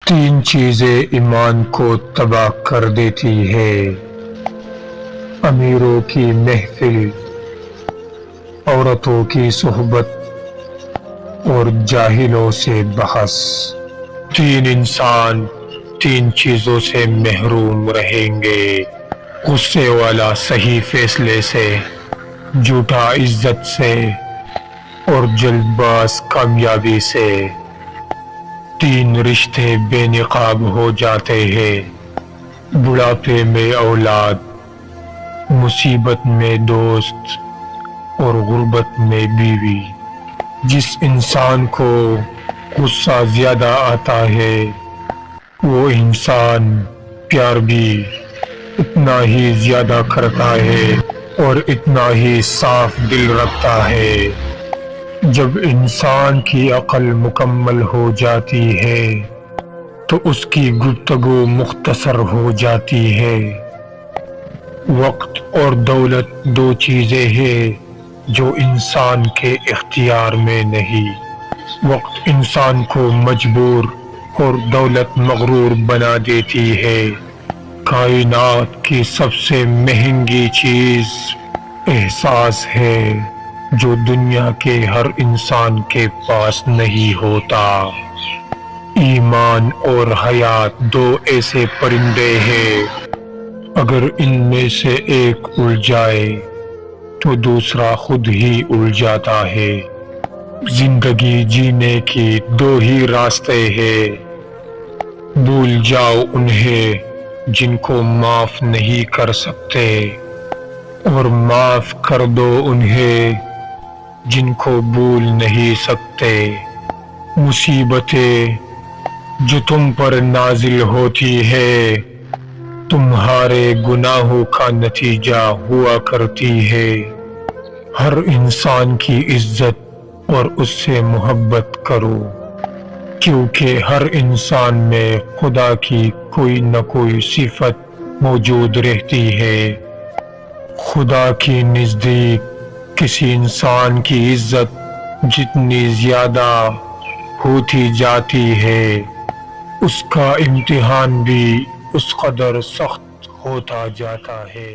تین چیزیں ایمان کو تباہ کر دیتی ہے: امیروں کی محفل، عورتوں کی صحبت اور جاہلوں سے بحث۔ تین انسان تین چیزوں سے محروم رہیں گے: غصے والا صحیح فیصلے سے، جھوٹا عزت سے اور جلد باز کامیابی سے۔ تین رشتے بے نقاب ہو جاتے ہیں: بڑھاپے میں اولاد، مصیبت میں دوست اور غربت میں بیوی۔ جس انسان کو غصہ زیادہ آتا ہے وہ انسان پیار بھی اتنا ہی زیادہ کرتا ہے اور اتنا ہی صاف دل رکھتا ہے۔ جب انسان کی عقل مکمل ہو جاتی ہے تو اس کی گفتگو مختصر ہو جاتی ہے۔ وقت اور دولت دو چیزیں ہیں جو انسان کے اختیار میں نہیں۔ وقت انسان کو مجبور اور دولت مغرور بنا دیتی ہے۔ کائنات کی سب سے مہنگی چیز احساس ہے جو دنیا کے ہر انسان کے پاس نہیں ہوتا۔ ایمان اور حیات دو ایسے پرندے ہیں، اگر ان میں سے ایک اڑ جائے تو دوسرا خود ہی اڑ جاتا ہے۔ زندگی جینے کی دو ہی راستے ہیں: بھول جاؤ انہیں جن کو معاف نہیں کر سکتے، اور معاف کر دو انہیں جن کو بھول نہیں سکتے۔ مصیبتیں جو تم پر نازل ہوتی ہے تمہارے گناہوں کا نتیجہ ہوا کرتی ہے۔ ہر انسان کی عزت اور اس سے محبت کرو، کیونکہ ہر انسان میں خدا کی کوئی نہ کوئی صفت موجود رہتی ہے۔ خدا کے نزدیک کسی انسان کی عزت جتنی زیادہ ہوتی جاتی ہے اس کا امتحان بھی اس قدر سخت ہوتا جاتا ہے۔